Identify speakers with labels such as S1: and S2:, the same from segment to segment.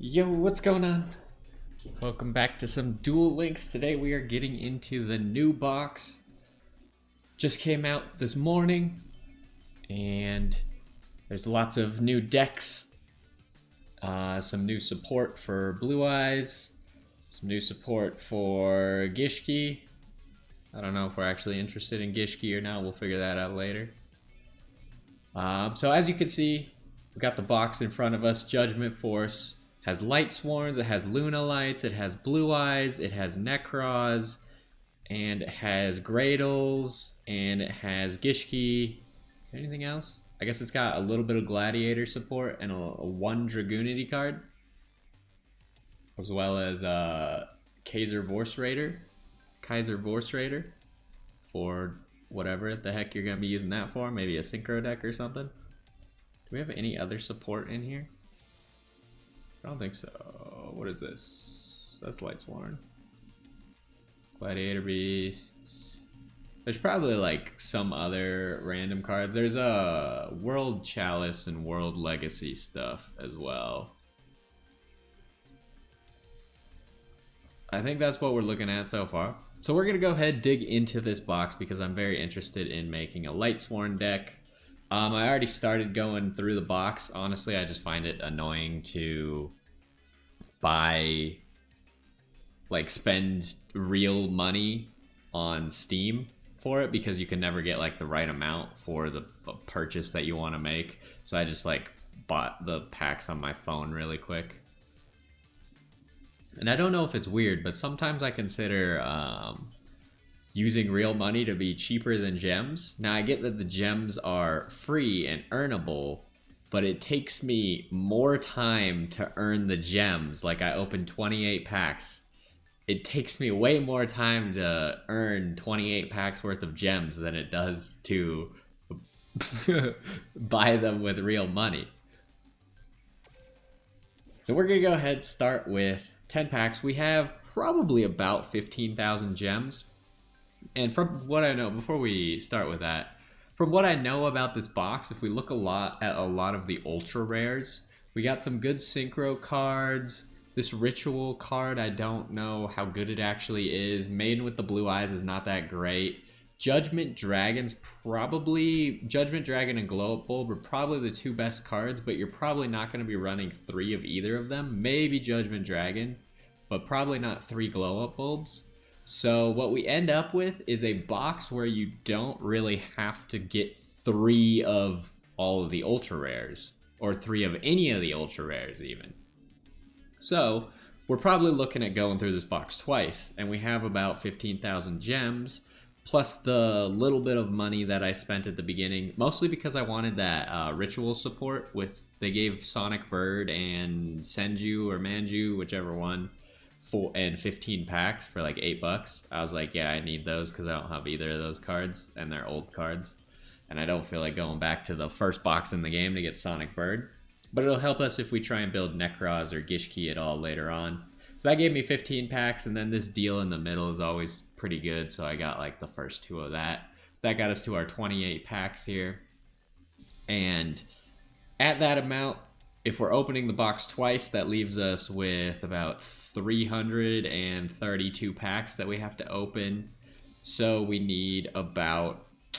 S1: Yo, what's going on? Welcome back to some Duel Links. Today we are getting into the new box. Just came out this morning, and there's lots of new decks. Some new support for Blue Eyes, some new support for Gishki. I don't know if we're actually interested in Gishki or not. We'll figure that out later. So as you can see, we got the box in front of us. Judgment Force has Lightsworns, it has Lunalights, it has Blue Eyes, it has Necros, and it has Gradles, and it has Gishki. Is there anything else? I guess it's got a little bit of Gladiator support and a 1 Dragoonity card, as well as Kaiser Vorse Raider for whatever the heck you're gonna be using that for. Maybe a synchro deck or something. Do we have any other support in here? I don't think so. What is this? That's Lightsworn. Gladiator Beasts. There's probably like some other random cards. There's a World Chalice and World Legacy stuff as well. I think that's what we're looking at so far. So we're gonna go ahead and dig into this box because I'm very interested in making a Lightsworn deck. I already started going through the box. Honestly, I just find it annoying to spend real money on Steam for it because you can never get like the right amount for the purchase that you want to make. So I just like bought the packs on my phone really quick. And I don't know if it's weird, but sometimes I consider using real money to be cheaper than gems. Now I get that the gems are free and earnable, but it takes me more time to earn the gems. Like I opened 28 packs. It takes me way more time to earn 28 packs worth of gems than it does to buy them with real money. So we're gonna go ahead and start with 10 packs. We have probably about 15,000 gems. And from what I know, before we start with that, from what I know about this box, if we look at a lot of the ultra rares, we got some good synchro cards. This ritual card, I don't know how good it actually is. Maiden with the Blue Eyes is not that great. Judgment Dragon and Glow Up Bulb are probably the two best cards, but you're probably not going to be running 3 of either of them. Maybe Judgment Dragon, but probably not 3 Glow Up Bulbs. So what we end up with is a box where you don't really have to get 3 of all of the ultra rares, or 3 of any of the ultra rares even. So we're probably looking at going through this box twice, and we have about 15,000 gems, plus the little bit of money that I spent at the beginning, mostly because I wanted that ritual support they gave Sonic Bird and Senju or Manju, whichever one, and 15 packs for like $8. I was like, yeah, I need those because I don't have either of those cards, and they're old cards, and I don't feel like going back to the first box in the game to get Sonic Bird. But it'll help us if we try and build Necros or Gishki at all later on. So that gave me 15 packs, and then this deal in the middle is always pretty good, so I got like the first 2 of that. So that got us to our 28 packs here. And at that amount, if we're opening the box twice, that leaves us with about 332 packs that we have to open. So we need about a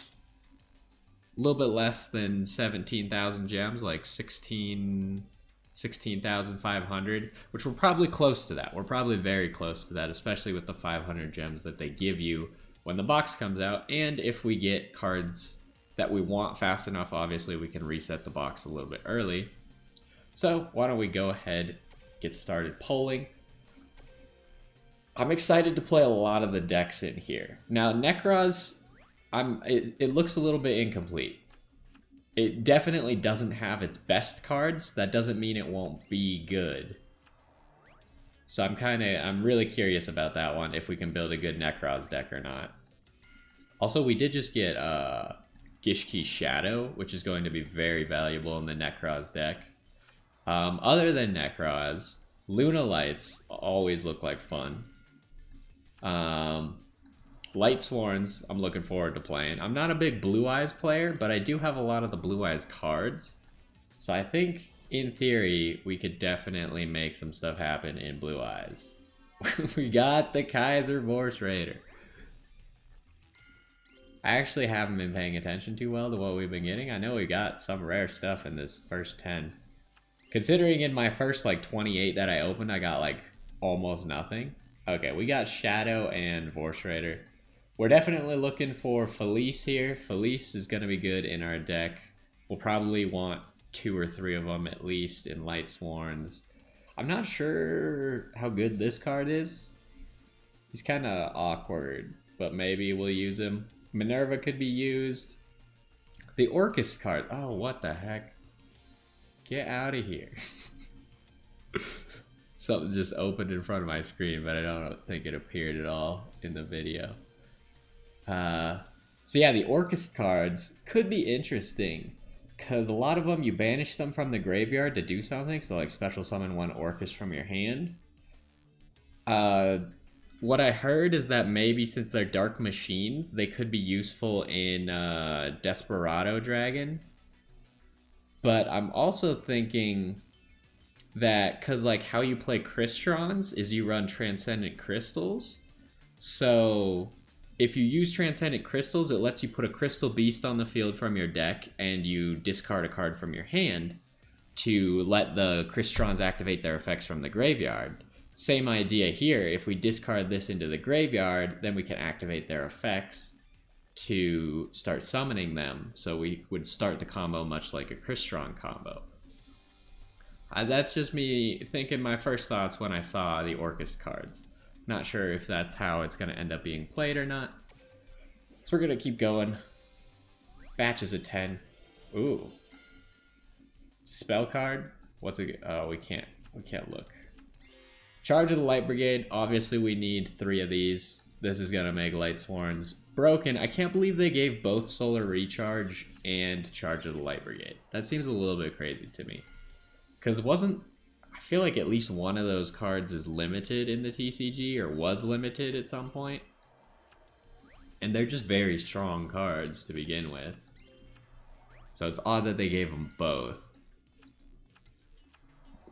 S1: little bit less than 17,000 gems, like 16,500, which we're probably close to that. We're probably very close to that, especially with the 500 gems that they give you when the box comes out. And if we get cards that we want fast enough, obviously we can reset the box a little bit early. So why don't we go ahead, get started polling. I'm excited to play a lot of the decks in here. Now Necros, it looks a little bit incomplete. It definitely doesn't have its best cards. That doesn't mean it won't be good. So I'm really curious about that one, if we can build a good Necros deck or not. Also, we did just get Gishki Shadow, which is going to be very valuable in the Necros deck. Other than Necros, Lunalights always look like fun. Lightsworns, I'm looking forward to playing. I'm not a big Blue Eyes player, but I do have a lot of the Blue Eyes cards. So I think in theory, we could definitely make some stuff happen in Blue Eyes. We got the Kaiser Vorse Raider. I actually haven't been paying attention too well to what we've been getting. I know we got some rare stuff in this first 10. Considering in my first like 28 that I opened, I got like almost nothing. Okay, we got Shadow and Vorse Raider. We're definitely looking for Felice here. Felice is going to be good in our deck. We'll probably want 2 or 3 of them at least in Lightsworns. I'm not sure how good this card is. He's kind of awkward, but maybe we'll use him. Minerva could be used. The Orcus card. Oh, what the heck? Get out of here. Something just opened in front of my screen, but I don't think it appeared at all in the video. So yeah, the Orcus cards could be interesting, because a lot of them, you banish them from the graveyard to do something, so like special summon 1 Orcus from your hand. What I heard is that maybe since they're dark machines, they could be useful in Desperado Dragon. But I'm also thinking that, because like how you play Crystons is you run Transcendent Crystals. So if you use Transcendent Crystals, it lets you put a Crystal Beast on the field from your deck, and you discard a card from your hand to let the Crystons activate their effects from the graveyard. Same idea here. If we discard this into the graveyard, then we can activate their effects to start summoning them. So we would start the combo much like a Crystron combo. That's just me thinking my first thoughts when I saw the Orcus cards. Not sure if that's how it's going to end up being played or not. So we're going to keep going. Batches of 10. Ooh. Spell card? What's it? Oh, we can't look. Charge of the Light Brigade. Obviously, we need 3 of these. This is going to make Lightsworns broken. I can't believe they gave both Solar Recharge and Charge of the Light Brigade. That seems a little bit crazy to me. Because I feel like at least one of those cards is limited in the TCG, or was limited at some point. And they're just very strong cards to begin with. So it's odd that they gave them both.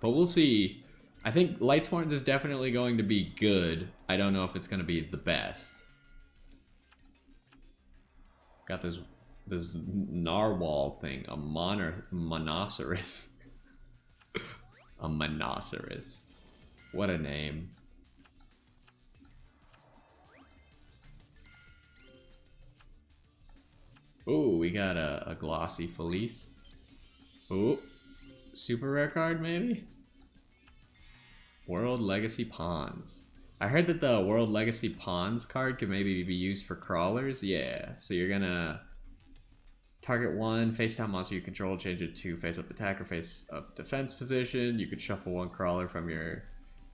S1: But we'll see. I think Lightsworns is definitely going to be good. I don't know if it's going to be the best. Got this narwhal thing, a monoceros. A monoceros. What a name. Ooh, we got a glossy Felice. Ooh, super rare card maybe? World Legacy Pawns. I heard that the World Legacy Pawns card could maybe be used for crawlers. Yeah, so you're gonna target 1 face down monster you control, change it to face up attack or face up defense position. You could shuffle 1 crawler from your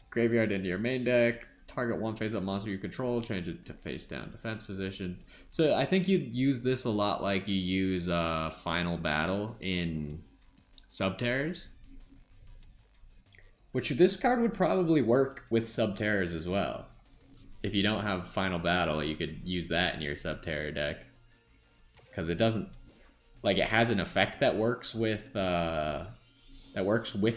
S1: graveyard into your main deck. Target 1 face up monster you control, change it to face down defense position. So I think you'd use this a lot like you use Final Battle in Subterrors. Which this card would probably work with Subterrors as well. If you don't have Final Battle, you could use that in your Subterror deck. Because it doesn't... Like, it has an effect that works with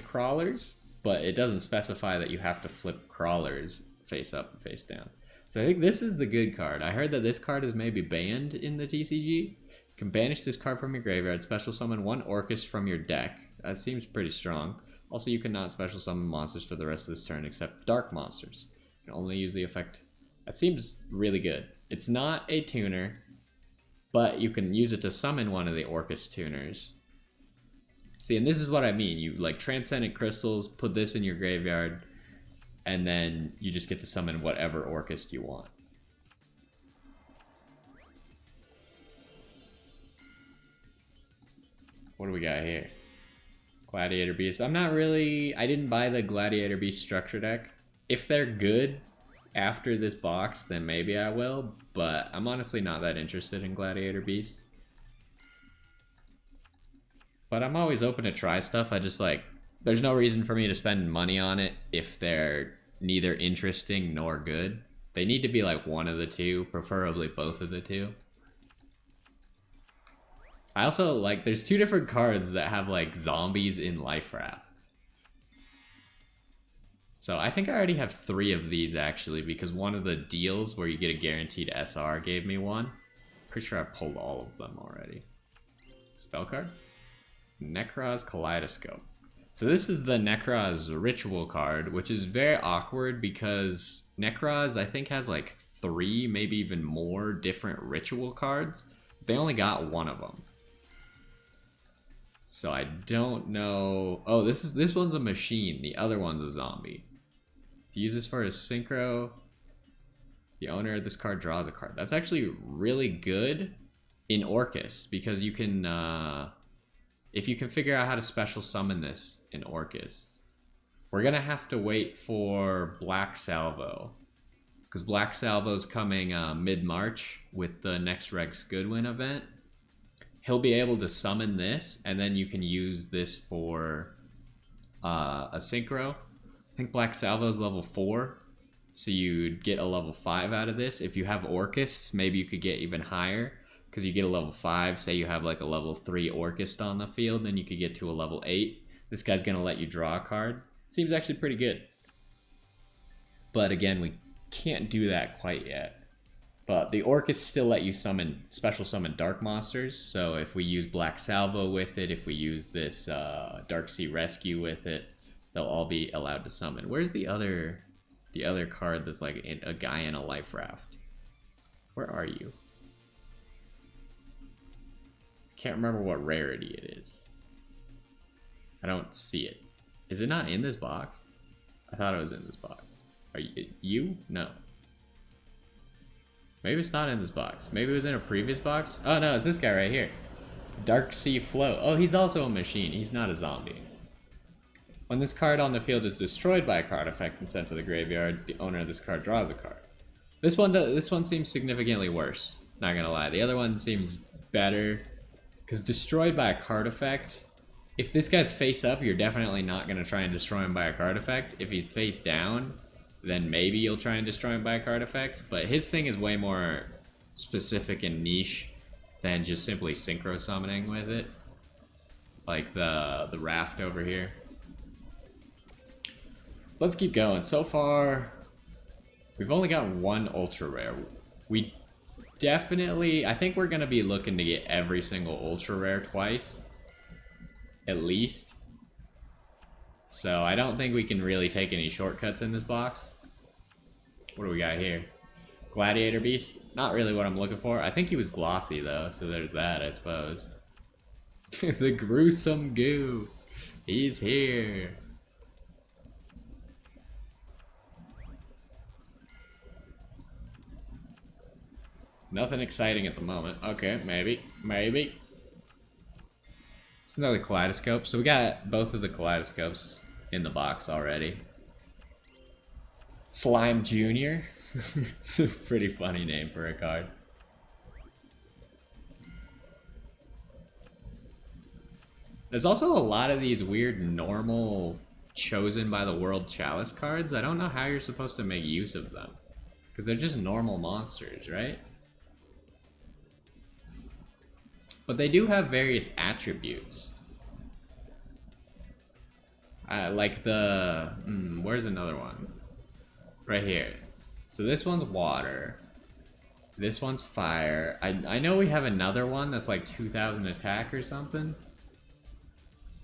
S1: crawlers, but it doesn't specify that you have to flip crawlers face up and face down. So I think this is the good card. I heard that this card is maybe banned in the TCG. You can banish this card from your graveyard, special summon 1 Orcus from your deck. That seems pretty strong. Also, you cannot special summon monsters for the rest of this turn except dark monsters. You can only use the effect. That seems really good. It's not a tuner, but you can use it to summon one of the Orcus tuners. See, and this is what I mean. You like Transcendent Crystals, put this in your graveyard, and then you just get to summon whatever Orcus you want. What do we got here? Gladiator Beast. I didn't buy the Gladiator Beast structure deck. If they're good after this box, then maybe I will, but I'm honestly not that interested in Gladiator Beast. But I'm always open to try stuff. There's no reason for me to spend money on it if they're neither interesting nor good. They need to be like one of the two, preferably both of the two. I also there's 2 different cards that have like zombies in Life Wrap. So I think I already have 3 of these actually, because one of the deals where you get a guaranteed SR gave me one. Pretty sure I pulled all of them already. Spell card? Necros Kaleidoscope. So this is the Necros Ritual card, which is very awkward because Necros I think has like 3, maybe even more different ritual cards. They only got one of them. So I don't know. Oh, this one's a machine. The other one's a zombie. If you use this for a synchro, the owner of this card draws a card. That's actually really good in Orcus because you can, if you can figure out how to special summon this in Orcus, we're gonna have to wait for Black Salvo because Black Salvo's coming mid-March with the next Rex Goodwin event. He'll be able to summon this, and then you can use this for a synchro. I think Black Salvo's level 4, so you'd get a level 5 out of this. If you have Orcus, maybe you could get even higher, because you get a level 5. Say you have like a level 3 Orcus on the field, then you could get to a level 8. This guy's going to let you draw a card. Seems actually pretty good. But again, we can't do that quite yet. But the Orcus still let you special summon dark monsters. So if we use Black Salvo with it, if we use this Dark Sea Rescue with it, they'll all be allowed to summon. Where's the other card that's like a guy in a life raft? Where are you? Can't remember what rarity it is. I don't see it. Is it not in this box? I thought it was in this box. Are you? No. Maybe it's not in this box. Maybe it was in a previous box. Oh no, it's this guy right here. Dark Sea Flow. Oh, he's also a machine. He's not a zombie. When this card on the field is destroyed by a card effect and sent to the graveyard, the owner of this card draws a card. This one seems significantly worse. Not gonna lie. The other one seems better. Because destroyed by a card effect, if this guy's face up, you're definitely not gonna try and destroy him by a card effect. If he's face down, then maybe you'll try and destroy him by a card effect. But his thing is way more specific and niche than just simply synchro summoning with it. Like the raft over here. So let's keep going. So far, we've only got one ultra rare. We definitely, I think we're gonna be looking to get every single ultra rare twice. At least. So I don't think we can really take any shortcuts in this box. What do we got here? Gladiator Beast? Not really what I'm looking for. I think he was glossy though, so there's that, I suppose. The gruesome goo. He's here. Nothing exciting at the moment. Okay, maybe. It's another kaleidoscope. So we got both of the kaleidoscopes in the box already. Slime Jr. It's a pretty funny name for a card. There's also a lot of these weird normal chosen by the world chalice cards. I don't know how you're supposed to make use of them. Because they're just normal monsters, right? But they do have various attributes. Like the... where's another one? Right here. So this one's water. This one's fire. I know we have another one that's like 2,000 attack or something.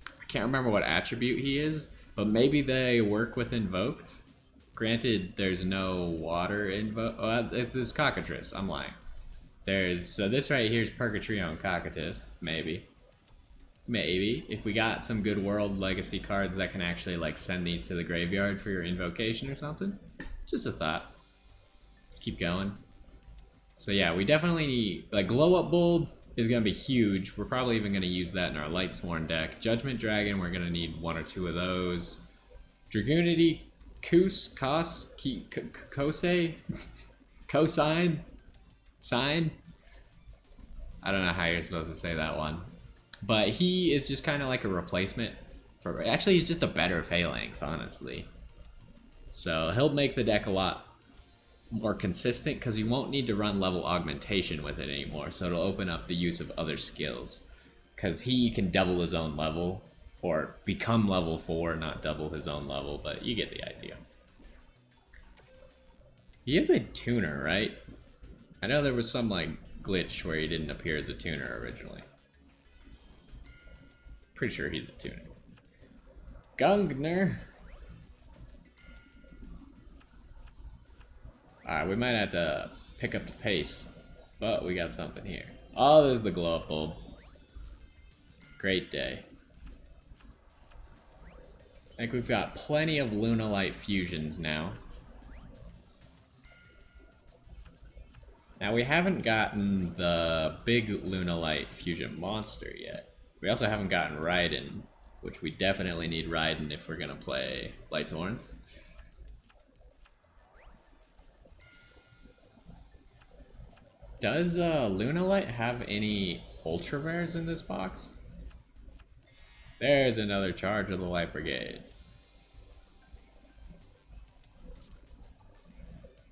S1: I can't remember what attribute he is, but maybe they work with Invoked. Granted, there's no water invoke. Oh, there's Cockatrice. I'm lying. So this right here is Purgatrio and Cockatrice. Maybe. If we got some good World Legacy cards that can actually like send these to the graveyard for your invocation or something. Just a thought. Let's keep going. So yeah, we definitely need, like, Glow Up Bulb is going to be huge. We're probably even going to use that in our Lightsworn deck. Judgment Dragon, we're going to need 1 or 2 of those. Dragoonity, Cosine? Sign? I don't know how you're supposed to say that one. But he is just kind of like a replacement for... Actually, he's just a better Phalanx, honestly. So he'll make the deck a lot more consistent because you won't need to run level augmentation with it anymore. So it'll open up the use of other skills. Because he can double his own level Or become level 4, not double his own level, but you get the idea. He is a tuner, right? I know there was some like glitch where he didn't appear as a tuner originally. Pretty sure he's a tuner. Gungner. Alright, we might have to pick up the pace, but we got something here. Oh, there's the glow up bulb. Great day. I think we've got plenty of Lunalight fusions now. Now we haven't gotten the big Lunalight fusion monster yet. We also haven't gotten Raiden, which we definitely need Raiden if we're gonna play Lightsworns. Does Lunalight have any ultra rares in this box? There's another charge of the Light Brigade.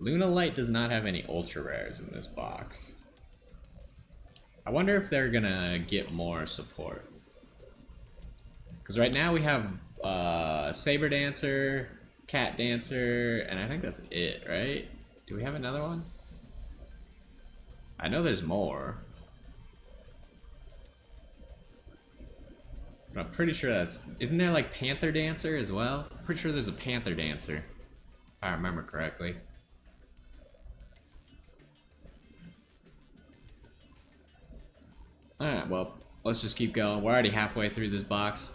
S1: Lunalight does not have any ultra rares in this box. I wonder if they're gonna get more support. Because right now we have Saber Dancer, Cat Dancer, and I think that's it, right? Do we have another one? I know there's more. But I'm pretty sure that's... Isn't there like Panther Dancer as well? I'm pretty sure there's a Panther Dancer, if I remember correctly. Alright, well, let's just keep going. We're already halfway through this box.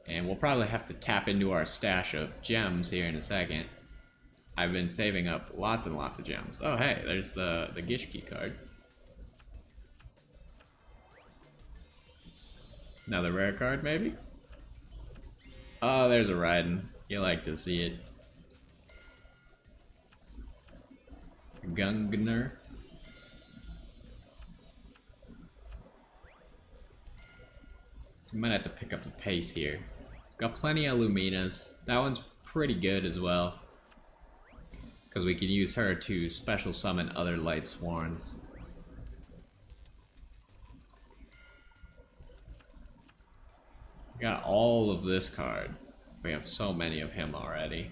S1: And we'll probably have to tap into our stash of gems here in a second. I've been saving up lots and lots of gems. Oh, hey, there's the Gishki card. Another rare card, maybe? Oh, there's a Raiden. You like to see it. Gungner. So we might have to pick up the pace here. Got plenty of Luminas. That one's pretty good as well, because we can use her to special summon other Lightsworns. We got all of this card. We have so many of him already.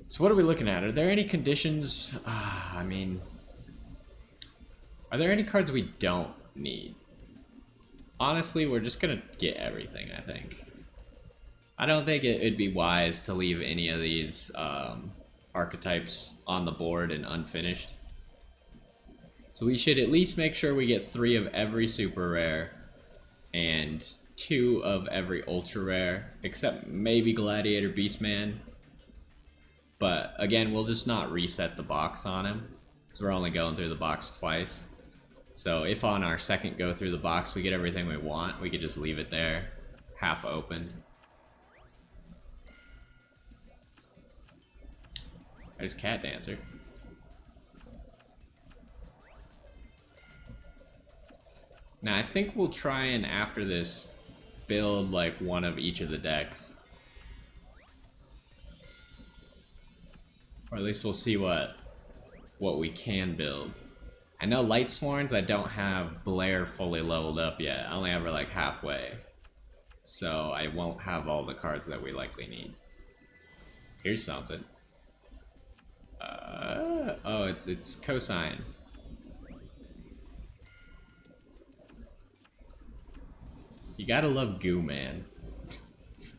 S1: So what are we looking at? Are there any conditions? I mean, are there any cards we don't need? Honestly, we're just gonna get everything, I think. I don't think it'd be wise to leave any of these archetypes on the board and unfinished. So we should at least make sure we get 3 of every super rare and 2 of every ultra rare, except maybe Gladiator Beastman. But again, we'll just not reset the box on him, because we're only going through the box twice. So if on our second go through the box we get everything we want, we could just leave it there, half open. There's Cat Dancer. Now I think we'll try and, after this, build like one of each of the decks. Or at least we'll see what we can build. I know Lightsworns, I don't have Blair fully leveled up yet. I only have her like halfway. So I won't have all the cards that we likely need. Here's something. Oh, it's cosine. You gotta love Goo Man.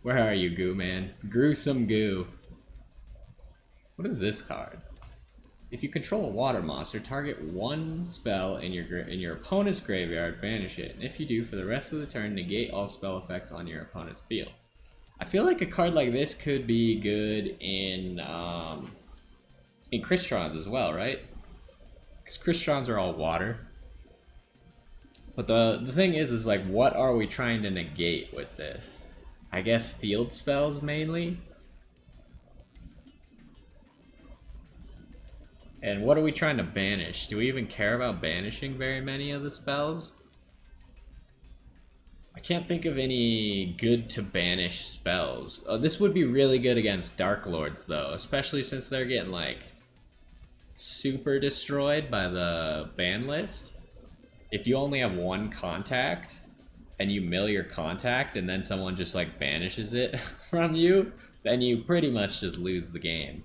S1: Where are you, Goo Man? Gruesome Goo. What is this card? If you control a water monster, target one spell in your opponent's graveyard, banish it, and if you do, for the rest of the turn, negate all spell effects on your opponent's field. I feel like a card like this could be good in Crystons as well, right? Because Crystons are all water. But the thing is like, what are we trying to negate with this? I guess field spells mainly? And what are we trying to banish? Do we even care about banishing very many of the spells? I can't think of any good to banish spells. This would be really good against Dark Lords though, especially since they're getting like super destroyed by the ban list, if you only have one contact and you mill your contact and then someone just like banishes it from you, then you pretty much just lose the game.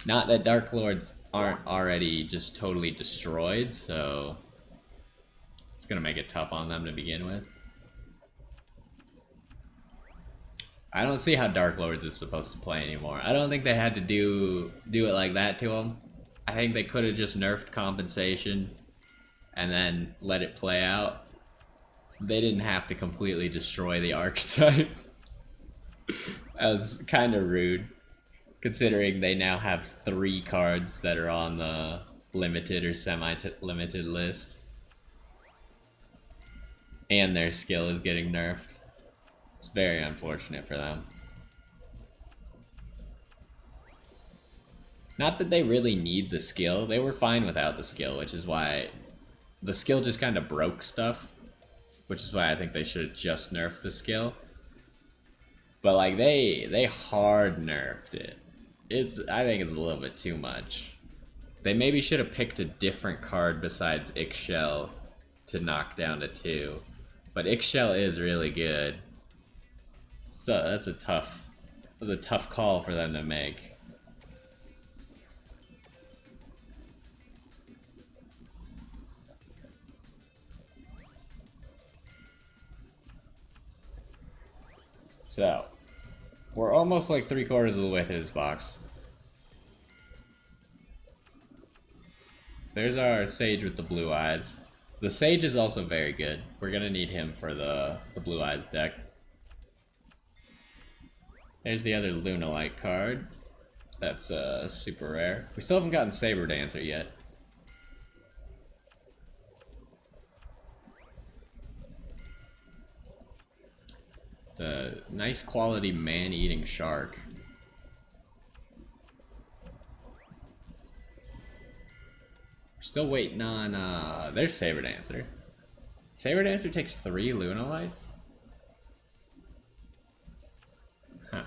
S1: Not that Dark Lords aren't already just totally destroyed, so it's gonna make it tough on them to begin with. I don't see how Dark Lords is supposed to play anymore. I don't think they had to do it like that to them. I think they could have just nerfed compensation and then let it play out. They didn't have to completely destroy the archetype. That was kind of rude, considering they now have 3 cards that are on the limited or semi-limited list. And their skill is getting nerfed. It's very unfortunate for them. Not that they really need the skill. They were fine without the skill, which is why the skill just kind of broke stuff. Which is why I think they should have just nerfed the skill. But like they hard nerfed it. I think it's a little bit too much. They maybe should have picked a different card besides Ixchel to knock down to 2. But Ixchel is really good. So that was a tough call for them to make. So, we're almost like 3/4 of the way through this box. There's our Sage with the blue eyes. The Sage is also very good. We're gonna need him for the blue eyes deck. There's the other Lunalight card. That's super rare. We still haven't gotten Saber Dancer yet. The nice quality man-eating shark. We're still waiting on, there's Saber Dancer. Saber Dancer takes 3 Lunalights? Huh.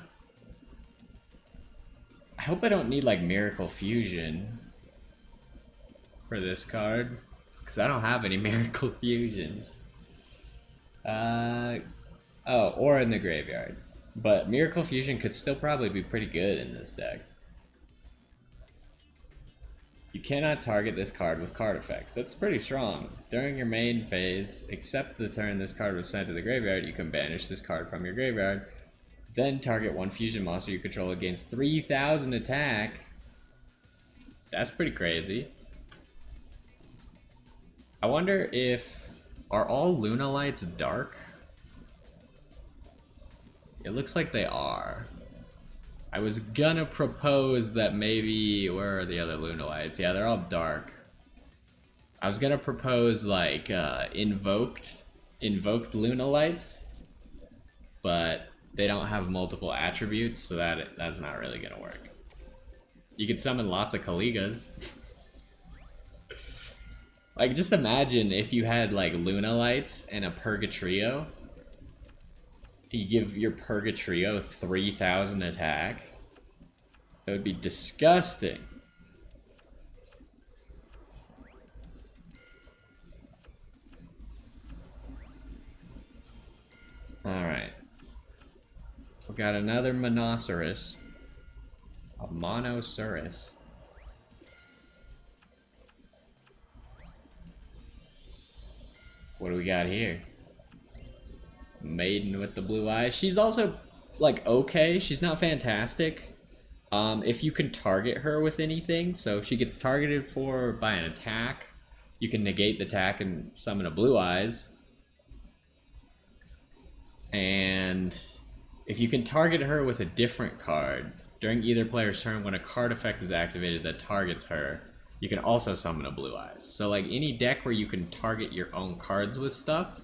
S1: I hope I don't need, like, Miracle Fusion for this card, because I don't have any Miracle Fusions. Oh, or in the graveyard. But Miracle Fusion could still probably be pretty good in this deck. You cannot target this card with card effects. That's pretty strong. During your main phase, except the turn this card was sent to the graveyard, you can banish this card from your graveyard. Then target 1 fusion monster you control against 3,000 attack. That's pretty crazy. I wonder if... Are all Lunalights dark? It looks like they are. I was gonna propose that maybe... Where are the other Lunalights? Yeah, they're all dark. I was gonna propose, like, invoked Lunalights, but they don't have multiple attributes, so that's not really gonna work. You could summon lots of Kaligas. Like, just imagine if you had, like, Lunalights and a Purgatrio. You give your Purgatrio 3,000 attack. That would be disgusting. Alright. We got another Monoceros. A Monoceros. What do we got here? Maiden with the blue eyes. She's also, like, okay. She's not fantastic. If you can target her with anything, so if she gets targeted by an attack, you can negate the attack and summon a blue eyes. And if you can target her with a different card, during either player's turn, when a card effect is activated that targets her, you can also summon a blue eyes. So, like, any deck where you can target your own cards with stuff.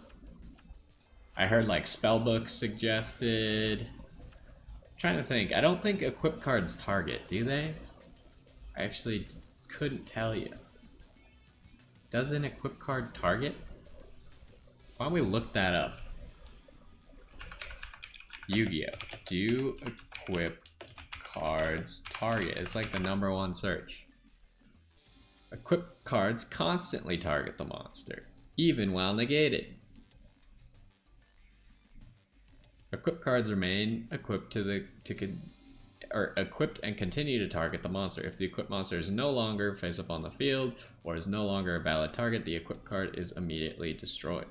S1: I heard, like, Spellbook suggested. I'm trying to think. I don't think equip cards target, do they? I actually couldn't tell you. Does an equip card target? Why don't we look that up? Yu-Gi-Oh! Do equip cards target? It's like the #1 search. Equipped cards constantly target the monster, even while negated. Equipped cards remain equipped equipped and continue to target the monster. If the equipped monster is no longer face up on the field or is no longer a valid target, the equipped card is immediately destroyed.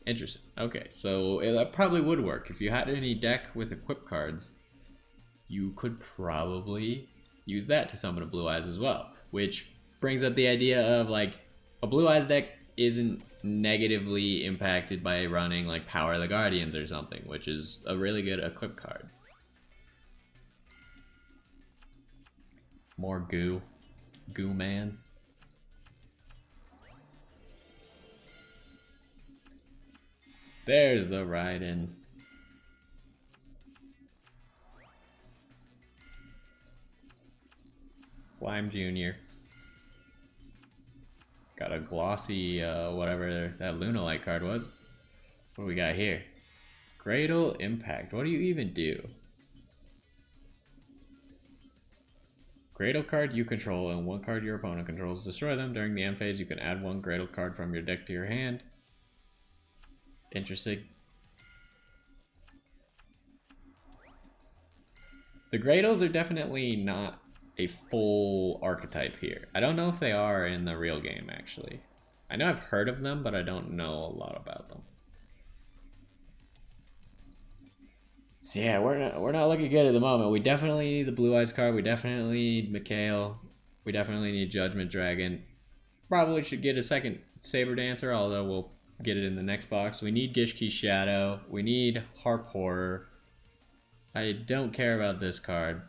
S1: Interesting. Okay, so that probably would work. If you had any deck with equipped cards, you could probably use that to summon a Blue Eyes as well, which brings up the idea of like a Blue Eyes deck isn't negatively impacted by running like Power of the Guardians or something, which is a really good equip card. More goo. Goo man. There's the Raiden. Slime Jr. Got a glossy, whatever that Lunalight card was. What do we got here? Cradle Impact. What do you even do? Cradle card you control and one card your opponent controls. Destroy them. During the end phase, you can add one Cradle card from your deck to your hand. Interesting. The Cradles are definitely not a full archetype here. I don't know if they are in the real game, actually. I know I've heard of them, but I don't know a lot about them. So yeah, we're not looking good at the moment. We definitely need the Blue Eyes card. We definitely need Mikhail. We definitely need Judgment Dragon. Probably should get a second Saber Dancer, although we'll get it in the next box. We need Gishki Shadow. We need Harp Horror. I don't care about this card.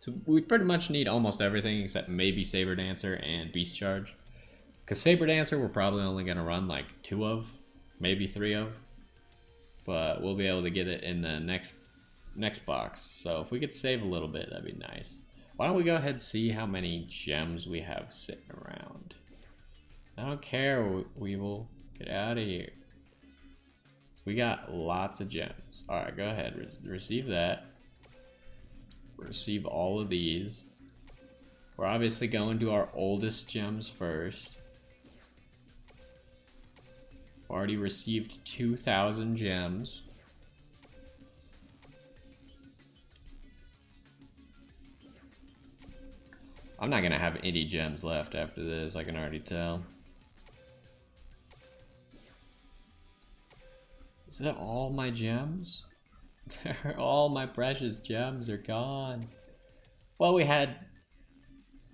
S1: So we pretty much need almost everything except maybe Saber Dancer and Beast Charge. Because Saber Dancer we're probably only going to run like 2 of, maybe 3 of. But we'll be able to get it in the next box. So if we could save a little bit, that'd be nice. Why don't we go ahead and see how many gems we have sitting around. I don't care, we will get out of here. We got lots of gems. Alright, go ahead, receive that. Receive all of these. We're obviously going to our oldest gems first. Already received 2,000 gems. I'm not gonna have any gems left after this, I can already tell. Is that all my gems? All my precious gems are gone. Well, we had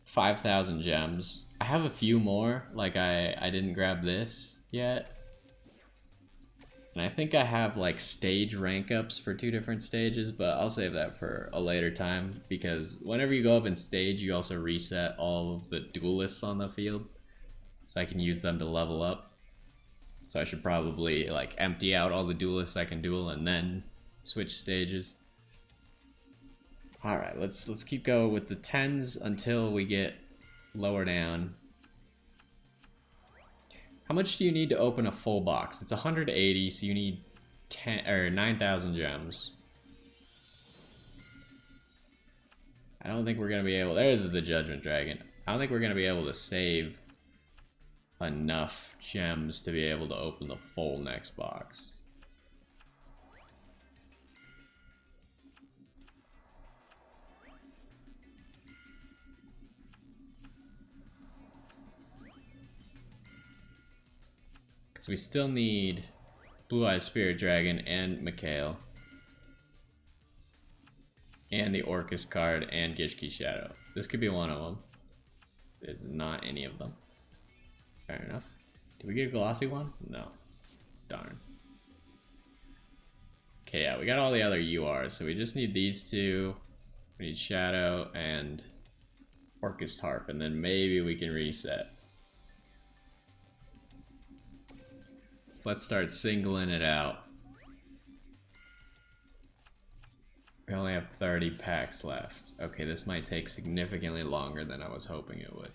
S1: 5,000 gems. I have a few more, like I didn't grab this yet. And I think I have like stage rank ups for 2 different stages, but I'll save that for a later time because whenever you go up in stage, you also reset all of the duelists on the field. So I can use them to level up. So I should probably like empty out all the duelists I can duel and then switch stages. Alright, let's keep going with the 10s until we get lower down. How much do you need to open a full box? It's 180, so you need 9,000 gems. I don't think we're gonna be able. There's the Judgment Dragon. I don't think we're gonna be able to save enough gems to be able to open the full next box. Because we still need Blue Eyes Spirit Dragon and Mikhail. And the Orcus card and Gishki Shadow. This could be one of them. This is not any of them. Fair enough. Did we get a glossy one? No. Darn. Okay, yeah, we got all the other URs, so we just need these 2. We need Shadow and Orcus Harp, and then maybe we can reset. So let's start singling it out. We only have 30 packs left. Okay, this might take significantly longer than I was hoping it would.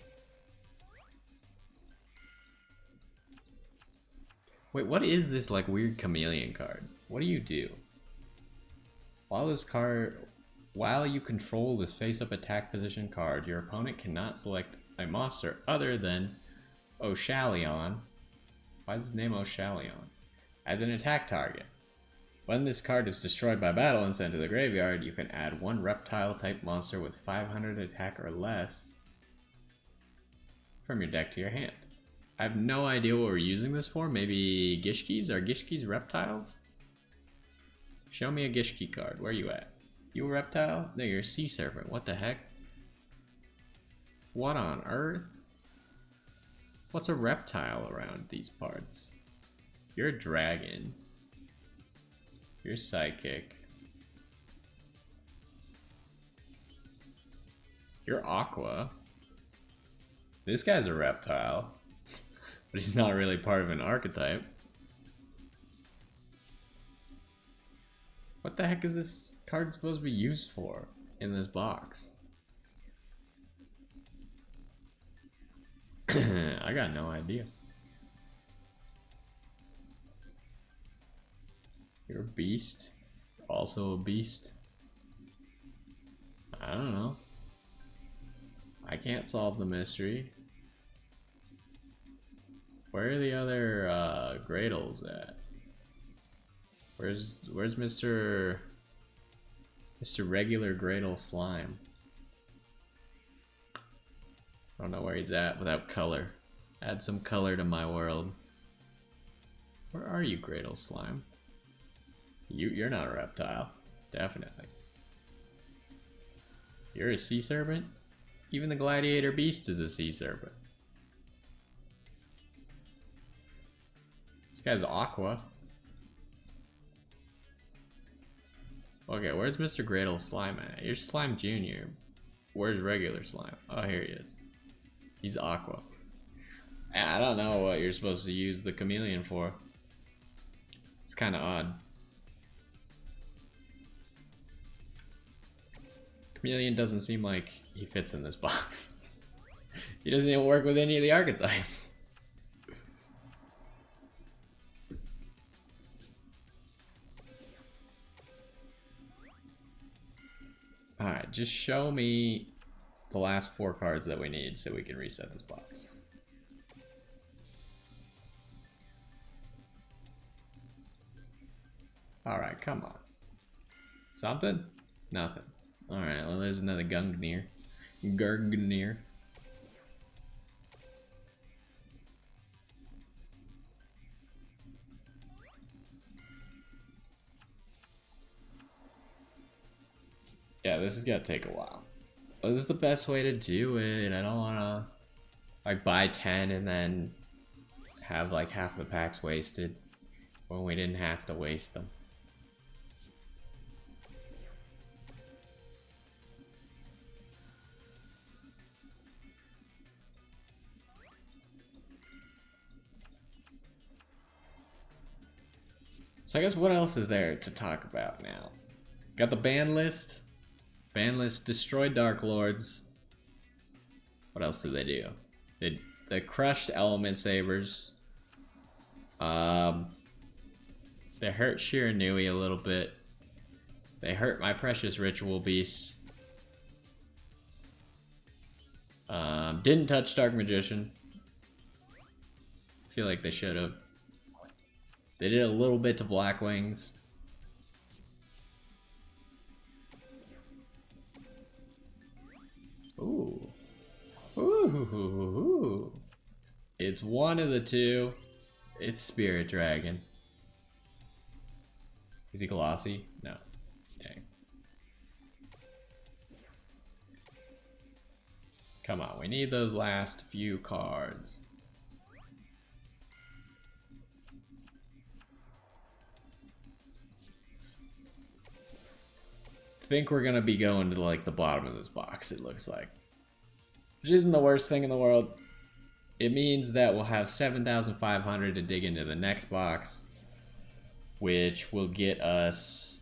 S1: Wait, what is this like weird chameleon card? What do you do? While this card While you control this face-up attack position card, your opponent cannot select a monster other than Oshalion. Why is his name Oshalion? As an attack target. When this card is destroyed by battle and sent to the graveyard, you can add one reptile-type monster with 500 attack or less from your deck to your hand. I have no idea what we're using this for. Maybe Gishkis? Are Gishkis reptiles? Show me a Gishki card. Where are you at? You a reptile? No, you're a sea serpent. What the heck? What on earth? What's a reptile around these parts? You're a dragon. You're psychic. You're aqua. This guy's a reptile. But he's not really part of an archetype. What the heck is this card supposed to be used for in this box? I got no idea. You're a beast. Also a beast. I don't know. I can't solve the mystery. Where are the other Gradles at? Where's Mr. Regular Gradle Slime? I don't know where he's at without color. Add some color to my world. Where are you, Gradle Slime? You're not a reptile. Definitely. You're a sea serpent? Even the gladiator beast is a sea serpent. This guy's aqua. Okay, where's Mr. Gradle Slime at? You're Slime Jr. Where's regular Slime? Oh, here he is. He's aqua. I don't know what you're supposed to use the chameleon for. It's kind of odd. Chameleon doesn't seem like he fits in this box. He doesn't even work with any of the archetypes. Alright, just show me the last 4 cards that we need so we can reset this box. Alright, come on. Something? Nothing. Alright, well there's another Gungnir. Gurgnir. Yeah, this is gonna take a while. But this is the best way to do it. I don't wanna like buy 10 and then have like half the packs wasted when we didn't have to waste them. So I guess what else is there to talk about now? Got the ban list. Ban list destroyed Dark Lords. What else did they do? They crushed Element Sabers. They hurt Shiranui a little bit. They hurt my precious Ritual Beasts. Didn't touch Dark Magician. I feel like they should have. They did a little bit to Black Wings. Ooh. Ooh. It's one of the two. It's Spirit Dragon. Is he glossy? No. Dang. Come on, we need those last few cards. Think we're gonna be going to like the bottom of this box, it looks like. Which isn't the worst thing in the world. It means that we'll have 7,500 to dig into the next box, which will get us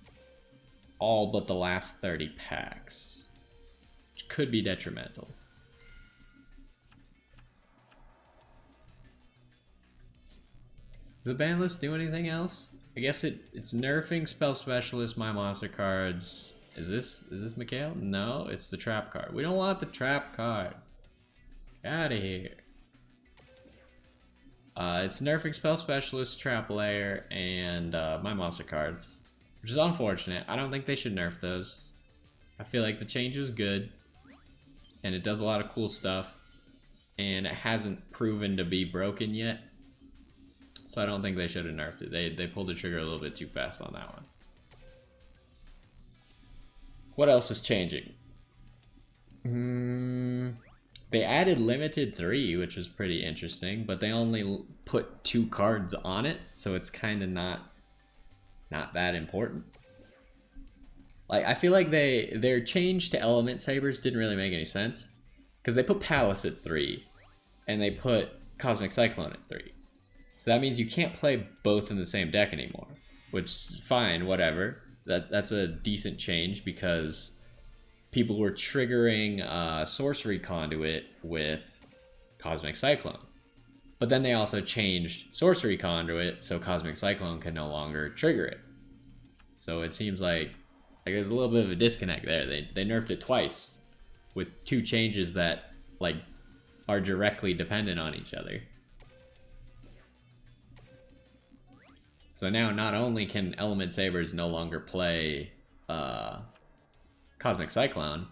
S1: all but the last 30 packs, which could be detrimental. Did the ban list do anything else? I guess it's nerfing Spell Specialist, my monster cards, Is this Mikhail? No, it's the trap card. We don't want the trap card. Get out of here. It's nerfing Spell Specialist, Trap Layer, and my monster cards, which is unfortunate. I don't think they should nerf those. I feel like the change was good, and it does a lot of cool stuff, and it hasn't proven to be broken yet. So I don't think they should have nerfed it. They pulled the trigger a little bit too fast on that one. What else is changing? They added limited 3, which was pretty interesting, but they only put 2 cards on it, so it's kind of not that important. Like, I feel like their change to Element Sabers didn't really make any sense, because they put Palace at 3, and they put Cosmic Cyclone at 3. So that means you can't play both in the same deck anymore, which is fine, whatever. That's a decent change, because people were triggering Sorcery Conduit with Cosmic Cyclone. But then they also changed Sorcery Conduit so Cosmic Cyclone can no longer trigger it. So it seems like there's a little bit of a disconnect there. They nerfed it twice with 2 changes that like are directly dependent on each other. So now not only can Element Sabers no longer play Cosmic Cyclone,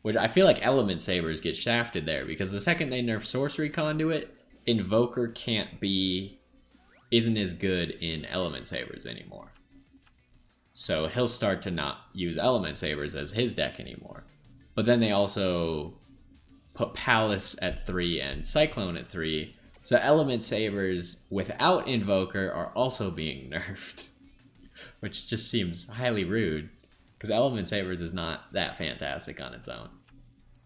S1: which I feel like Element Sabers get shafted there, because the second they nerf Sorcery Conduit, Invoker isn't as good in Element Sabers anymore. So he'll start to not use Element Sabers as his deck anymore. But then they also put Palace at 3 and Cyclone at 3, so Element Sabers without Invoker are also being nerfed, which just seems highly rude. Because Element Sabers is not that fantastic on its own.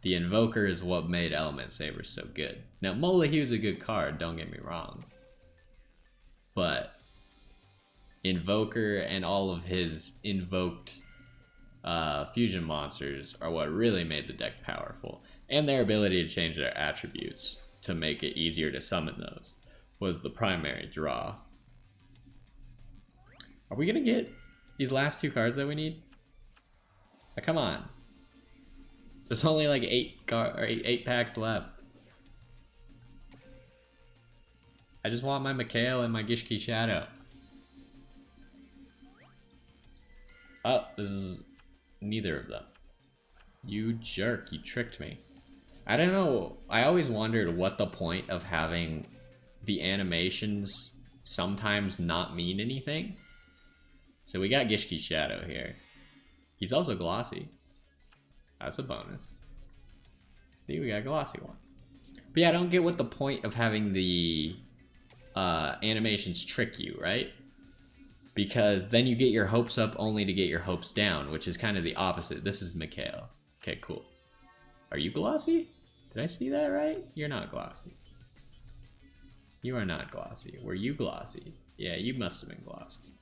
S1: The Invoker is what made Element Sabers so good. Now, Molahue's a good card, don't get me wrong. But Invoker and all of his invoked fusion monsters are what really made the deck powerful. And their ability to change their attributes to make it easier to summon those was the primary draw. Are we going to get these last 2 cards that we need? Come on. There's only like 8 packs left. I just want my Mikhail and my Gishki Shadow. Oh, this is neither of them. You jerk, you tricked me. I don't know, I always wondered what the point of having the animations sometimes not mean anything. So we got Gishki Shadow here. He's also glossy. That's a bonus. See, we got a glossy one. But yeah, I don't get what the point of having the animations trick you, right? Because then you get your hopes up only to get your hopes down, which is kind of the opposite. This is Mikhail. Okay, cool. Are you glossy? Did I see that right? You're not glossy. You are not glossy. Were you glossy? Yeah, you must have been glossy.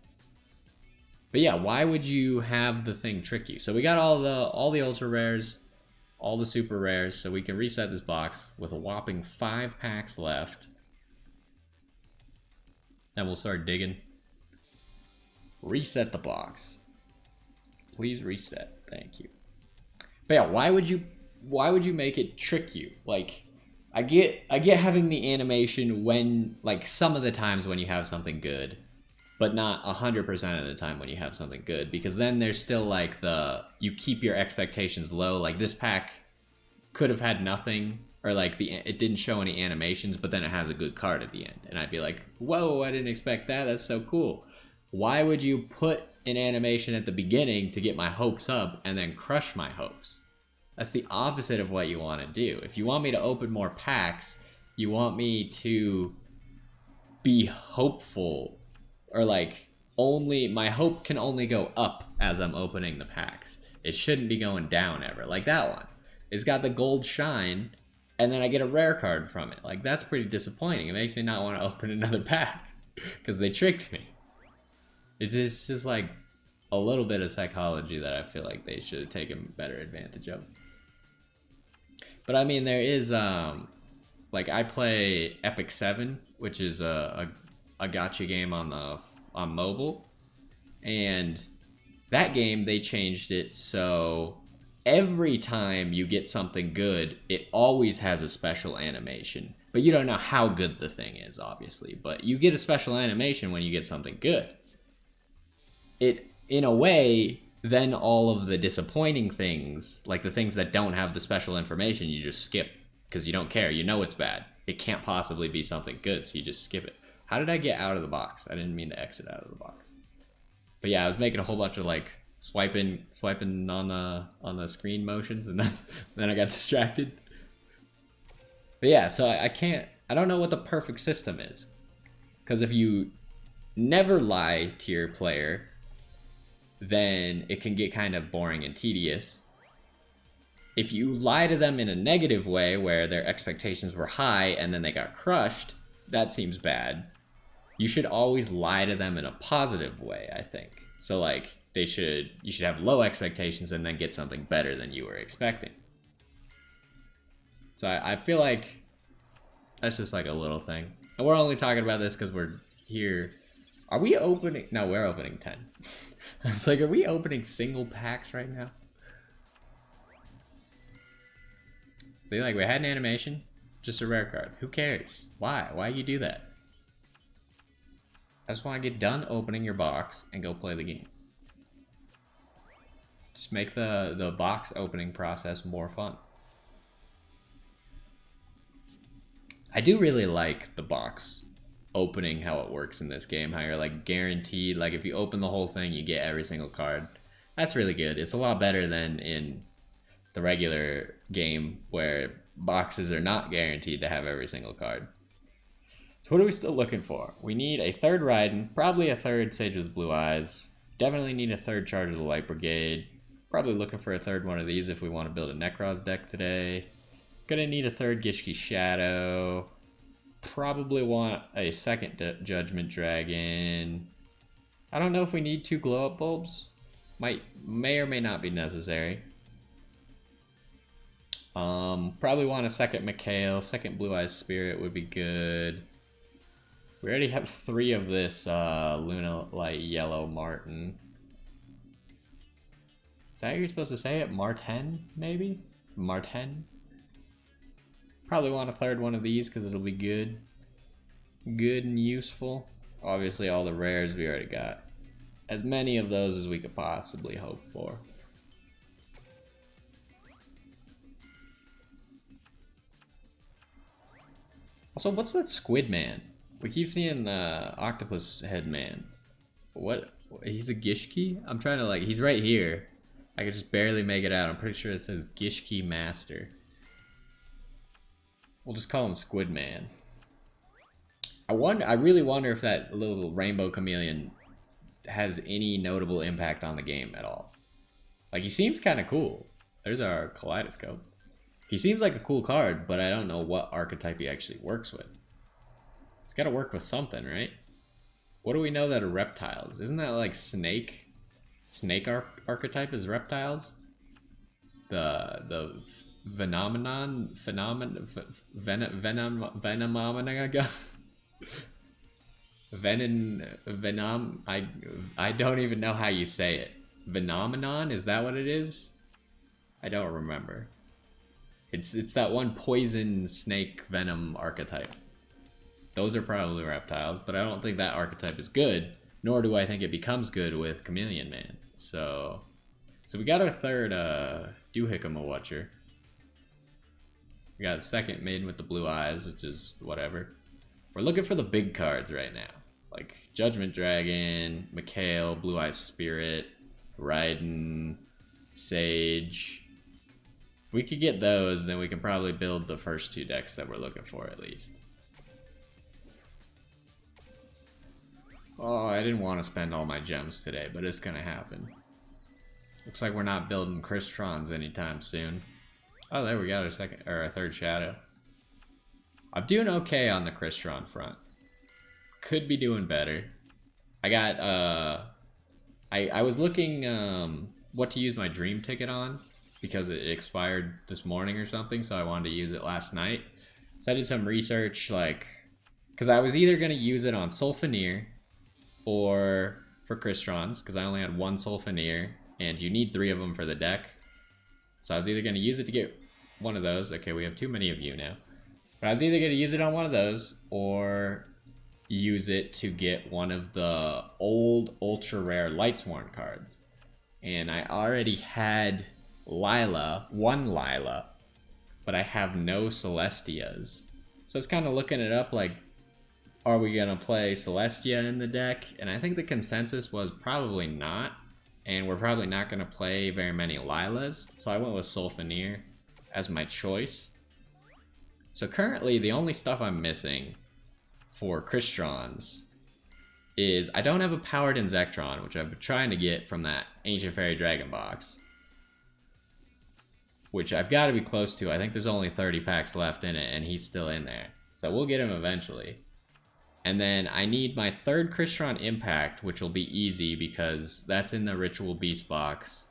S1: But yeah, why would you have the thing trick you? So we got all the ultra rares, all the super rares, so we can reset this box with a whopping 5 packs left. Then we'll start digging. Reset the box. Please reset. Thank you. But yeah, why would you make it trick you? Like, I get having the animation when, like, some of the times when you have something good, but not 100% of the time when you have something good, because then there's still like you keep your expectations low. Like, this pack could have had nothing, or like it didn't show any animations, but then it has a good card at the end, and I'd be like, whoa, I didn't expect that. That's so cool. Why would you put an animation at the beginning to get my hopes up and then crush my hopes? That's the opposite of what you want to do. If you want me to open more packs, you want me to be hopeful, or like my hope can only go up as I'm opening the packs. It shouldn't be going down ever. Like that one. It's got the gold shine, and then I get a rare card from it. Like, that's pretty disappointing. It makes me not want to open another pack because they tricked me. It's just like a little bit of psychology that I feel like they should have taken better advantage of. But I mean, there is like, I play Epic 7, which is a gacha game on mobile, and That game, they changed it so every time you get something good, it always has a special animation. But you don't know how good the thing is, obviously. But you get a special animation when you get something good. It, in a way, then all of the disappointing things, like the things that don't have the special information, you just skip because you don't care. You know it's bad. It can't possibly be something good, so you just skip it. How did I get out of the box? I didn't mean to exit out of the box. But yeah, I was making a whole bunch of like swiping on the screen motions, and then I got distracted. But yeah, so I don't know what the perfect system is, because if you never lie to your player, then it can get kind of boring and tedious. If you lie to them in a negative way, where their expectations were high and then they got crushed, that seems bad. You should always lie to them in a positive way, I think. So like you should have low expectations and then get something better than you were expecting. So I feel like that's just like a little thing. And we're only talking about this because we're here. Are we opening? No, we're opening 10. I was like, are we opening single packs right now? See, like, we had an animation, just a rare card. Who cares? Why? Why you do that? I just want to get done opening your box and go play the game. Just make the box opening process more fun. I do really like the box opening, how it works in this game, how you're like guaranteed, like if you open the whole thing, you get every single card. That's really good. It's a lot better than in the regular game where boxes are not guaranteed to have every single card. So what are we still looking for? We need a third Raiden, probably a third Sage with Blue Eyes, definitely need a third Charge of the Light Brigade, probably looking for a third one of these if we want to build a Necros deck today. Gonna need a third Gishki Shadow, probably want a second Judgment Dragon. I don't know if we need 2 glow-up bulbs. May or may not be necessary. Probably want a second Mikhail. Second Blue Eyes Spirit would be good. We already have 3 of this Lunalight Yellow Martin. Is that how you're supposed to say it? Martin, maybe? Martin? Probably want a third one of these because it'll be good. Good and useful. Obviously all the rares we already got. As many of those as we could possibly hope for. Also, what's that Squid Man? We keep seeing Octopus Head Man. What? He's a Gishki? I'm trying to like, he's right here. I could just barely make it out. I'm pretty sure it says Gishki Master. We'll just call him Squid Man. I really wonder if that little rainbow chameleon has any notable impact on the game at all. Like, he seems kind of cool. There's our kaleidoscope. He seems like a cool card, but I don't know what archetype he actually works with. He's got to work with something, right? What do we know that are reptiles? Isn't that like snake? Snake archetype is reptiles? The venom I don't even know how you say it. Phenomenon, is that what it is? I don't remember. It's that one poison snake venom archetype. Those are probably reptiles, but I don't think that archetype is good, nor do I think it becomes good with Chameleon Man. So we got our third Doohickama Watcher. We got a second Maiden with the Blue Eyes, which is whatever. We're looking for the big cards right now. Like Judgment Dragon, Mikhail, Blue Eyes Spirit, Raiden, Sage. If we could get those, then we can probably build the first 2 decks that we're looking for at least. Oh, I didn't want to spend all my gems today, but it's gonna happen. Looks like we're not building Chrystrons anytime soon. Oh, there we got our third Shadow. I'm doing okay on the Crystron front. Could be doing better. I got I was looking what to use my dream ticket on because it expired this morning or something, so I wanted to use it last night. So I did some research, like, because I was either gonna use it on Sulfaneer or for Crystons because I only had one Sulfonier, and you need 3 of them for the deck. So I was either going to use it to get one of those. Okay, we have too many of you now. But I was either going to use it on one of those or use it to get one of the old ultra rare Lightsworn cards. And I already had one Lila, but I have no Celestias. So it's kind of looking it up like, are we going to play Celestia in the deck? And I think the consensus was probably not. And we're probably not going to play very many Lilas. So I went with Sulfonier as my choice. So currently the only stuff I'm missing for Crystons is I don't have a Powered Inzektron, which I've been trying to get from that Ancient Fairy Dragon box. Which I've got to be close to. I think there's only 30 packs left in it, and he's still in there. So we'll get him eventually. And then I need my 3rd Crystron Impact, which will be easy because that's in the Ritual Beast box.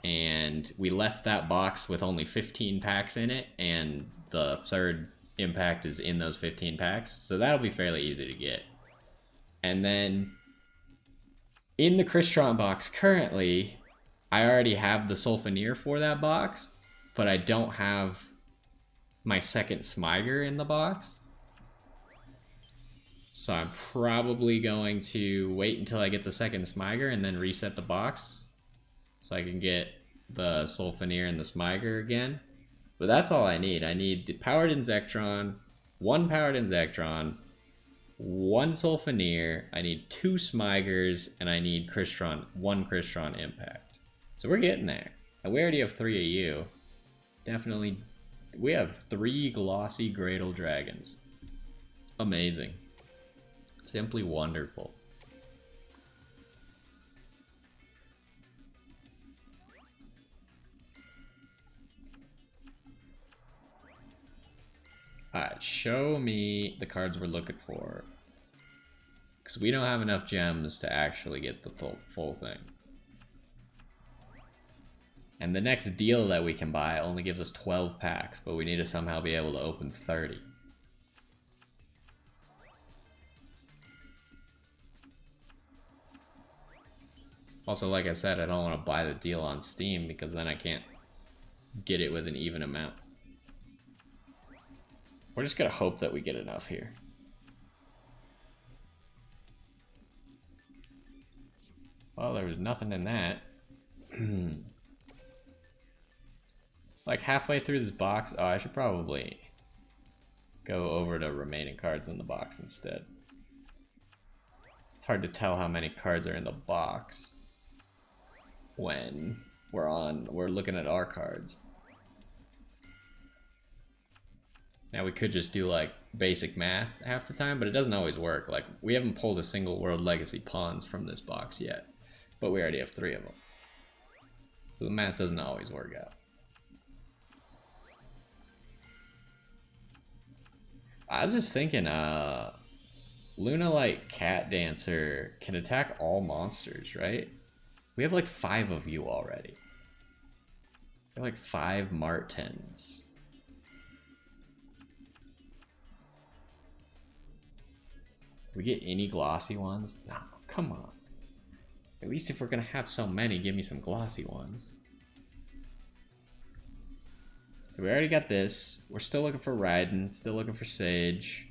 S1: And we left that box with only 15 packs in it, and the 3rd Impact is in those 15 packs. So that'll be fairly easy to get. And then in the Crystron box currently, I already have the Sulfonier for that box, but I don't have my 2nd Smiger in the box. So I'm probably going to wait until I get the 2nd Smiger and then reset the box so I can get the Sulfonier and the Smiger again. But that's all I need. I need the Powered Inzektron, 1 Powered Inzektron, 1 Sulfonier, I need 2 Smigers, and I need 1 Crystron Impact. So we're getting there. And we already have 3 of you. Definitely, we have 3 glossy Gradle Dragons. Amazing. Simply wonderful. Alright, show me the cards we're looking for. Because we don't have enough gems to actually get the full thing. And the next deal that we can buy only gives us 12 packs, but we need to somehow be able to open 30. Also, like I said, I don't want to buy the deal on Steam because then I can't get it with an even amount. We're just gonna hope that we get enough here. Well, there was nothing in that. Like halfway through this box, oh, I should probably go over to remaining cards in the box instead. It's hard to tell how many cards are in the box when we're looking at our cards. Now we could just do like basic math half the time, but it doesn't always work. Like we haven't pulled a single World Legacy Pawns from this box yet, but we already have 3 of them. So the math doesn't always work out. I was just thinking, Lunalight Cat Dancer can attack all monsters, right? We have like 5 of you already. We have like 5 Martins. We get any glossy ones? No, come on. At least if we're gonna have so many, give me some glossy ones. So we already got this. We're still looking for Raiden, still looking for Sage.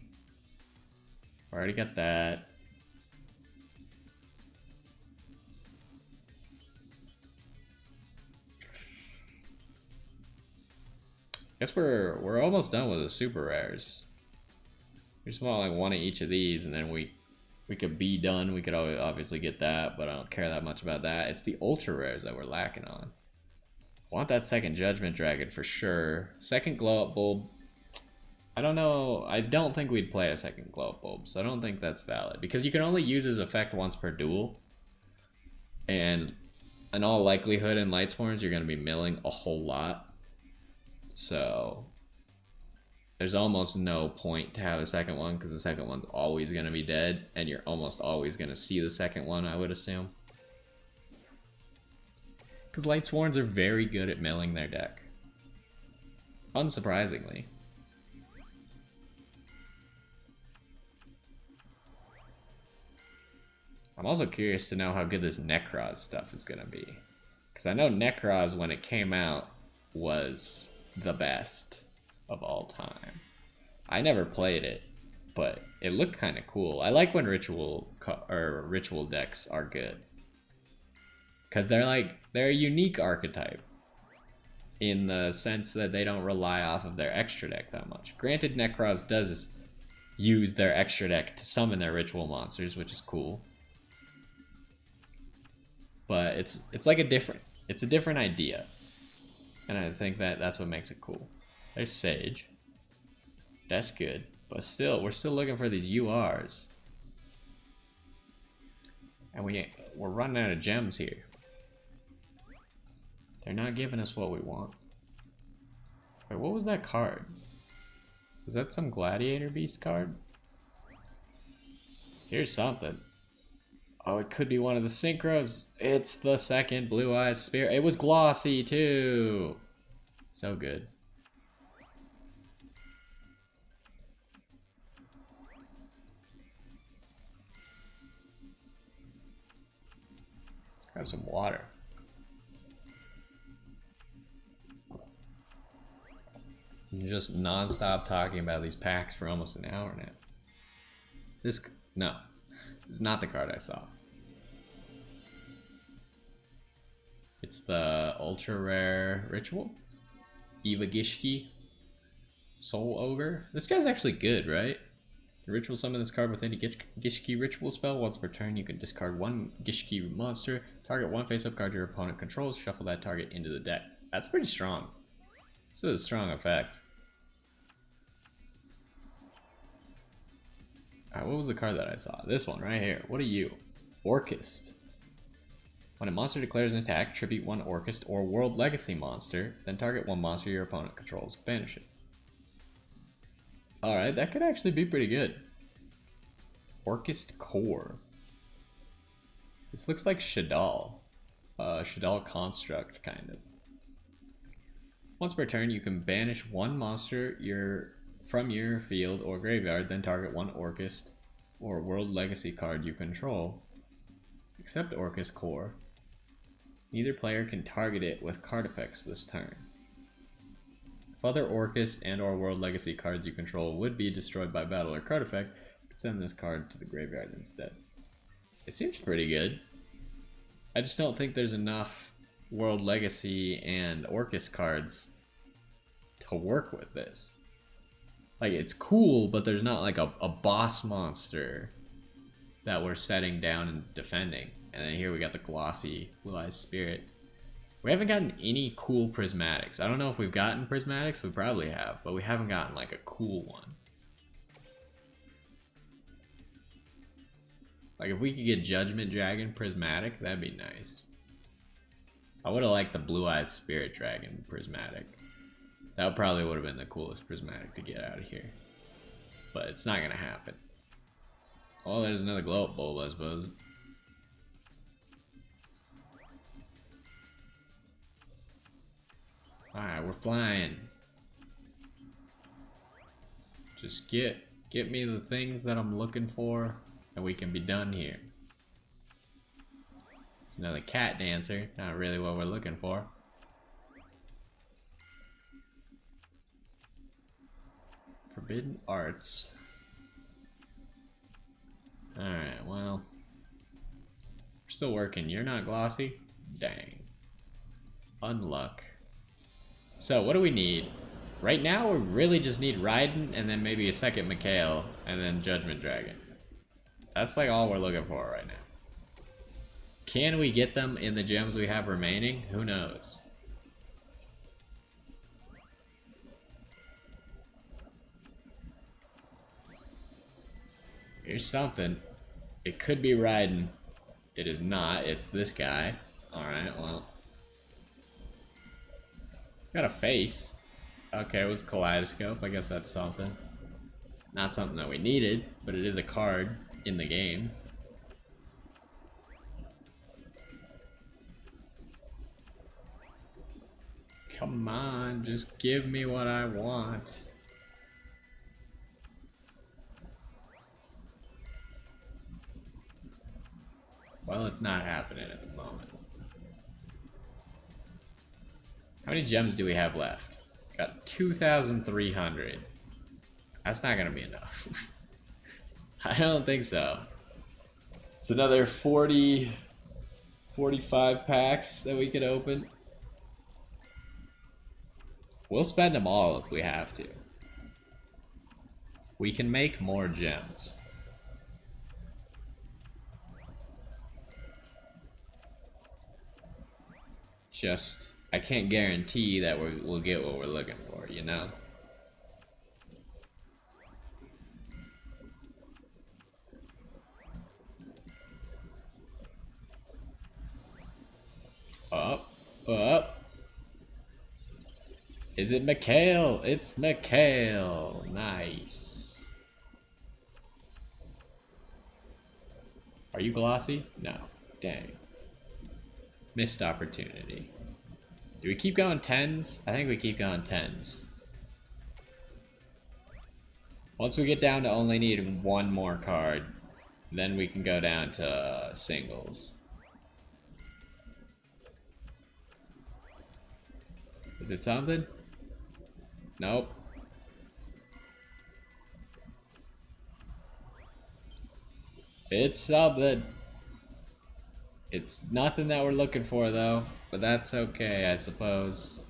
S1: We already got that. Guess we're almost done with the super rares. We just want like 1 of each of these, and then we could be done. We could obviously get that, but I don't care that much about that. It's the ultra rares that we're lacking on. Want that 2nd Judgment Dragon for sure. 2nd Glow Up Bulb. I don't know. I don't think we'd play a 2nd Glow Up Bulb, so I don't think that's valid because you can only use his effect once per duel, and in all likelihood in Lightsworns you're going to be milling a whole lot. So there's almost no point to have a 2nd one because the 2nd one's always going to be dead, and you're almost always going to see the 2nd one, I would assume. Because Lightsworns are very good at milling their deck. Unsurprisingly. I'm also curious to know how good this Necroz stuff is gonna be. Because I know Necroz, when it came out, was the best of all time. I never played it, but it looked kind of cool. I like when ritual decks are good. Because they're a unique archetype. In the sense that they don't rely off of their extra deck that much. Granted, Necroz does use their extra deck to summon their ritual monsters, which is cool. But it's like a different idea. And I think that's what makes it cool. There's Sage. That's good. But still, we're still looking for these URs. And we're running out of gems here. They're not giving us what we want. Wait, what was that card? Was that some Gladiator Beast card? Here's something. Oh, it could be one of the synchros. It's the second Blue Eyes Spirit. It was glossy too. So good. Let's grab some water. I'm just non-stop talking about these packs for almost an hour now. This is not the card I saw. It's the ultra rare ritual. Eva Gishki. Soul Ogre. This guy's actually good, right? The ritual summon this card with any Gishki ritual spell. Once per turn, you can discard one Gishki monster. Target one face-up card your opponent controls. Shuffle that target into the deck. That's pretty strong. This is a strong effect. Alright, what was the card that I saw? This one right here. What are you? Orchist. When a monster declares an attack, tribute one Orchist or World Legacy monster, then target one monster your opponent controls. Banish it. Alright, that could actually be pretty good. Orchist Core. This looks like Shadal. Shadal Construct, kind of. Once per turn, you can banish one monster from your field or graveyard, then target one Orchist or World Legacy card you control, except Orchist Core. Neither player can target it with card effects this turn. If other Orchist and or World Legacy cards you control would be destroyed by battle or card effect, you can send this card to the graveyard instead. It seems pretty good. I just don't think there's enough World Legacy and Orchist cards to work with this. Like, it's cool, but there's not like a boss monster that we're setting down and defending. And then here we got the glossy Blue Eyes Spirit. We haven't gotten any cool prismatics. I don't know if we've gotten prismatics, we probably have, but we haven't gotten like a cool one. Like, if we could get Judgment Dragon prismatic, that'd be nice. I would have liked the Blue Eyes Spirit Dragon prismatic. That probably would have been the coolest prismatic to get out of here. But it's not gonna happen. Oh, there's another glow up bulb, I suppose. Alright, we're flying. Just get me the things that I'm looking for, and we can be done here. It's another cat dancer, not really what we're looking for. Forbidden Arts. Alright, well. We're still working. You're not glossy? Dang. Unluck. So, what do we need? Right now, we really just need Raiden, and then maybe a second Mikhail, and then Judgment Dragon. That's like all we're looking for right now. Can we get them in the gems we have remaining? Who knows? Here's something. It could be Raiden. It is not. It's this guy. Alright, well. Got a face. Okay, it was Kaleidoscope. I guess that's something. Not something that we needed, but it is a card in the game. Come on, just give me what I want. Well, it's not happening at the moment. How many gems do we have left? Got 2,300. That's not gonna be enough. I don't think so. It's another 40, 45 packs that we could open. We'll spend them all if we have to. We can make more gems. Just, I can't guarantee that we'll get what we're looking for, you know? Up. Is it Mikhail? It's Mikhail. Nice. Are you glossy? No. Dang. Missed opportunity. Do we keep going 10s? I think we keep going 10s. Once we get down to only needing one more card, then we can go down to singles. Is it something? Nope. It's something. It's nothing that we're looking for though, but that's okay, I suppose.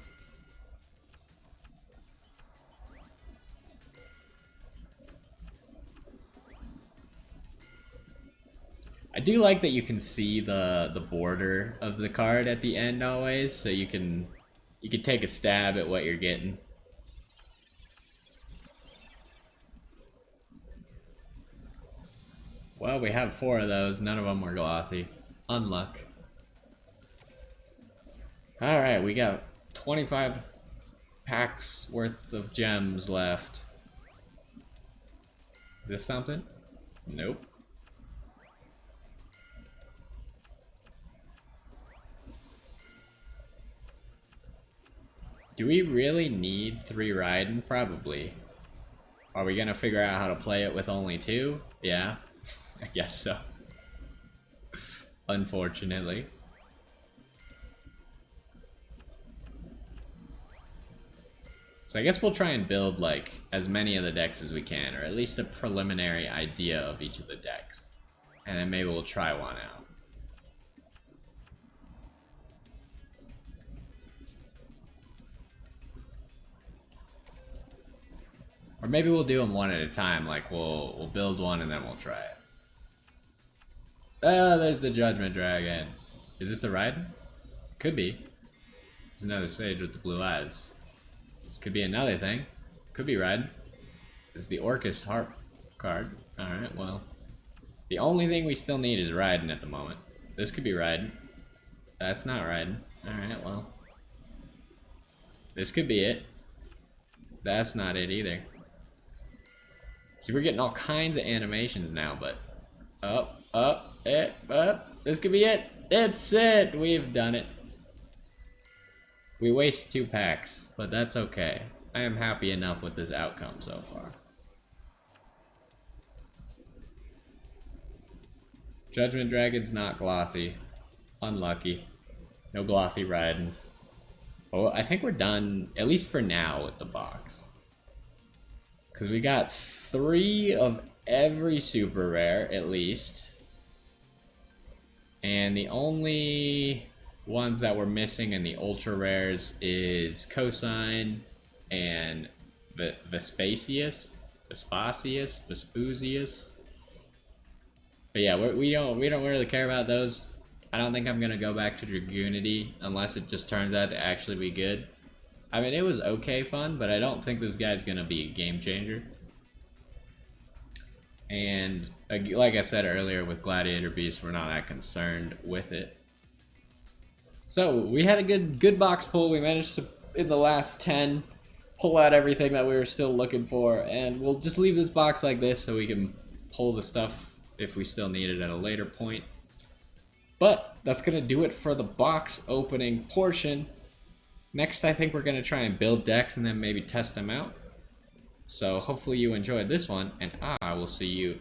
S1: I do like that you can see the border of the card at the end always, so you can take a stab at what you're getting. Well, we have 4 of those, none of them were glossy. Unluck. Alright, we got 25 packs worth of gems left. Is this something? Nope. Do we really need 3 riding? Probably. Are we gonna figure out how to play it with only 2? Yeah, I guess so. Unfortunately. So I guess we'll try and build like as many of the decks as we can, or at least a preliminary idea of each of the decks. And then maybe we'll try one out. Or maybe we'll do them one at a time, like we'll build one and then we'll try it. Oh, there's the Judgment Dragon. Is this the ride? Could be. It's another sage with the blue eyes. This could be another thing. Could be red. It's the Orcust Harp card. Alright, well. The only thing we still need is riding at the moment. This could be riding. That's not riding. Alright, well. This could be it. That's not it either. See, we're getting all kinds of animations now, but... Up. This could be it. It's it. We've done it. We waste 2 packs, but that's okay. I am happy enough with this outcome so far. Judgment Dragon's not glossy. Unlucky. No glossy ridings. Oh, I think we're done, at least for now, with the box. Because we got 3 of every super rare, at least. And the only ones that we're missing in the ultra rares is Cosine and Vespasius. But yeah, we don't really care about those. I don't think I'm gonna go back to Dragoonity unless it just turns out to actually be good. I mean, it was okay fun, but I don't think this guy's gonna be a game changer. And like I said earlier with Gladiator Beast, we're not that concerned with it. So we had a good box pull. We managed to, in the last 10, pull out everything that we were still looking for, and we'll just leave this box like this so we can pull the stuff if we still need it at a later point. But that's gonna do it for the box opening portion. Next, I think we're gonna try and build decks and then maybe test them out. So hopefully you enjoyed this one, and I will see you